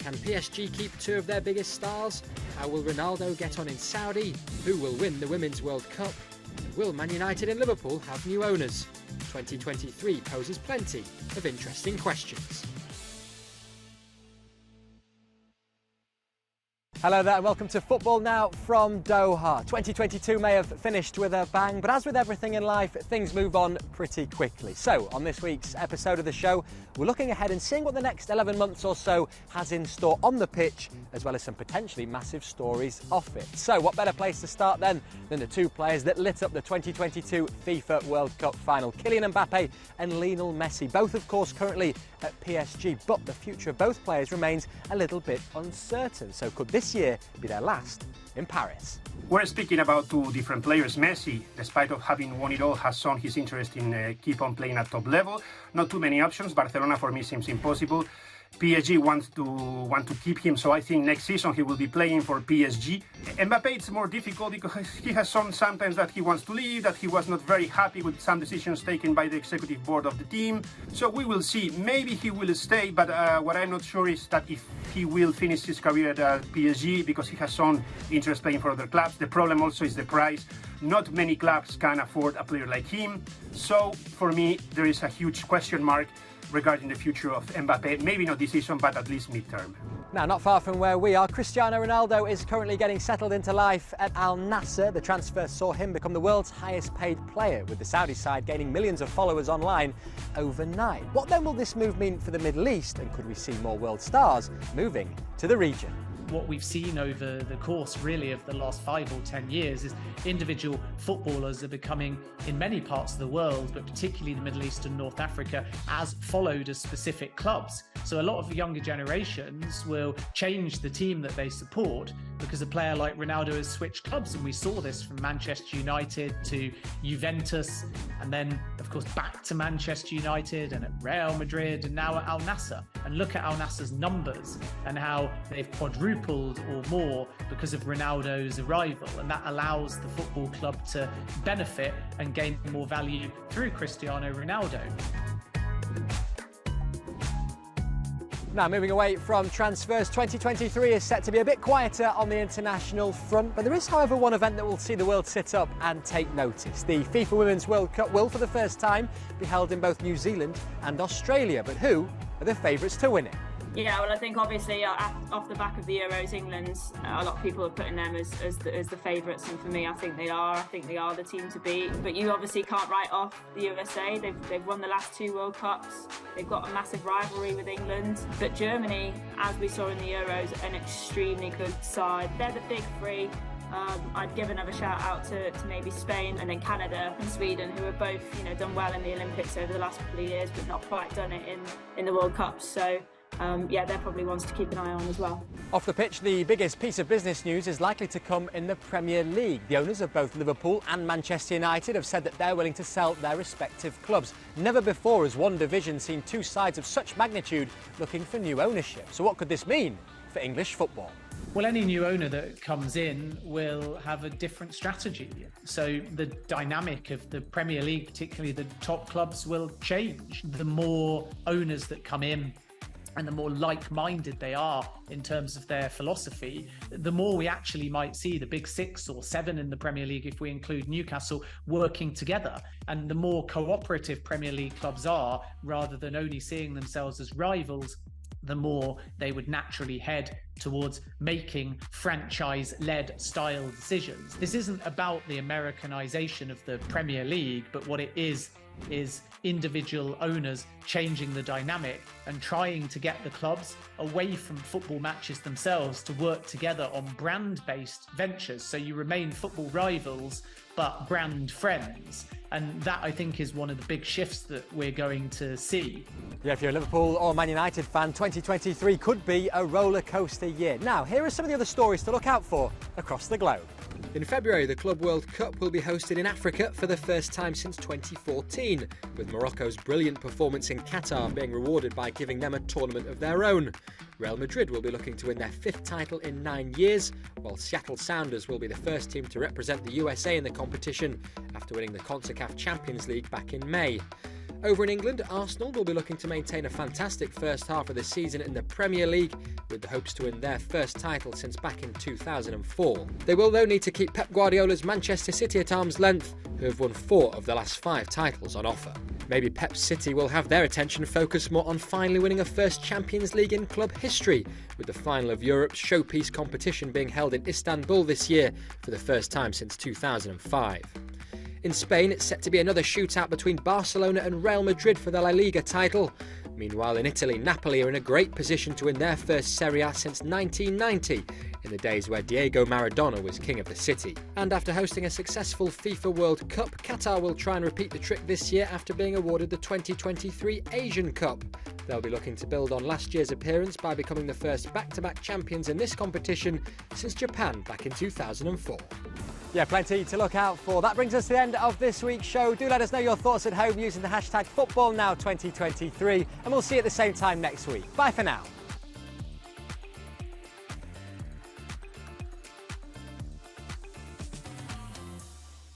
Can PSG keep two of their biggest stars? How will Ronaldo get on in Saudi? Who will win the Women's World Cup? And will Man United and Liverpool have new owners? 2023 poses plenty of interesting questions. Hello there and welcome to Football Now from Doha. 2022 may have finished with a bang, but as with everything in life, things move on pretty quickly. So, on this week's episode of the show, we're looking ahead and seeing what the next 11 months or so has in store on the pitch, as well as some potentially massive stories off it. So, what better place to start then than the two players that lit up the 2022 FIFA World Cup final, Kylian Mbappe and Lionel Messi, both of course currently at PSG, but the future of both players remains a little bit uncertain. So could this year be their last in Paris? We're speaking about two different players. Messi, despite of having won it all, has shown his interest in keep on playing at top level. Not too many options. Barcelona for me seems impossible. PSG wants to keep him, so I think next season he will be playing for PSG. Mbappe, it's more difficult because he has shown sometimes that he wants to leave, that he was not very happy with some decisions taken by the executive board of the team. So we will see. Maybe he will stay, but what I'm not sure is that if he will finish his career at PSG, because he has shown interest playing for other clubs. The problem also is the price. Not many clubs can afford a player like him. So for me, there is a huge question mark regarding the future of Mbappe, maybe not this season, but at least mid-term. Now, not far from where we are, Cristiano Ronaldo is currently getting settled into life at Al Nassr. The transfer saw him become the world's highest paid player, with the Saudi side gaining millions of followers online overnight. What then will this move mean for the Middle East, and could we see more world stars moving to the region? What we've seen over the course really of the last 5 or 10 years is individual footballers are becoming, in many parts of the world, but particularly the Middle East and North Africa, as followed as specific clubs. So a lot of younger generations will change the team that they support because a player like Ronaldo has switched clubs, and we saw this from Manchester United to Juventus, and then of course back to Manchester United and at Real Madrid and now at Al Nassr. And look at Al Nassr's numbers and how they've quadrupled or more because of Ronaldo's arrival, and that allows the football club to benefit and gain more value through Cristiano Ronaldo. Now, moving away from transfers, 2023 is set to be a bit quieter on the international front, but there is, however, one event that will see the world sit up and take notice. The FIFA Women's World Cup will, for the first time, be held in both New Zealand and Australia, but who are the favourites to win it? Yeah, well, I think obviously off the back of the Euros, England, a lot of people are putting them as the favourites, and for me, I think they are the team to beat. But you obviously can't write off the USA. They've won the last 2 World Cups. They've got a massive rivalry with England. But Germany, as we saw in the Euros, an extremely good side. They're the big three. I'd give another shout out to maybe Spain and then Canada and Sweden, who have both done well in the Olympics over the last couple of years, but not quite done it in the World Cups. So. Yeah, they're probably ones to keep an eye on as well. Off the pitch, the biggest piece of business news is likely to come in the Premier League. The owners of both Liverpool and Manchester United have said that they're willing to sell their respective clubs. Never before has one division seen two sides of such magnitude looking for new ownership. So what could this mean for English football? Well, any new owner that comes in will have a different strategy. So the dynamic of the Premier League, particularly the top clubs, will change. The more owners that come in and the more like-minded they are in terms of their philosophy, the more we actually might see the big 6 or 7 in the Premier League, if we include Newcastle, working together. And the more cooperative Premier League clubs are, rather than only seeing themselves as rivals, the more they would naturally head towards making franchise-led style decisions. This isn't about the Americanization of the Premier League, but what it is individual owners changing the dynamic and trying to get the clubs away from football matches themselves to work together on brand-based ventures. So you remain football rivals, but brand friends. And that, I think, is one of the big shifts that we're going to see. Yeah, if you're a Liverpool or Man United fan, 2023 could be a roller coaster year. Now, here are some of the other stories to look out for across the globe. In February, the Club World Cup will be hosted in Africa for the first time since 2014, with Morocco's brilliant performance in Qatar being rewarded by giving them a tournament of their own. Real Madrid will be looking to win their 5th title in 9 years, while Seattle Sounders will be the first team to represent the USA in the competition after winning the CONCACAF Champions League back in May. Over in England, Arsenal will be looking to maintain a fantastic first half of the season in the Premier League, with the hopes to win their first title since back in 2004. They will though need to keep Pep Guardiola's Manchester City at arm's length, who have won 4 of the last 5 titles on offer. Maybe Pep City will have their attention focused more on finally winning a first Champions League in club history, with the final of Europe's showpiece competition being held in Istanbul this year for the first time since 2005. In Spain, it's set to be another shootout between Barcelona and Real Madrid for the La Liga title. Meanwhile, in Italy, Napoli are in a great position to win their first Serie A since 1990, in the days where Diego Maradona was king of the city. And after hosting a successful FIFA World Cup, Qatar will try and repeat the trick this year after being awarded the 2023 Asian Cup. They'll be looking to build on last year's appearance by becoming the first back-to-back champions in this competition since Japan back in 2004. Yeah, plenty to look out for. That brings us to the end of this week's show. Do let us know your thoughts at home using the hashtag FootballNow2023, and we'll see you at the same time next week. Bye for now.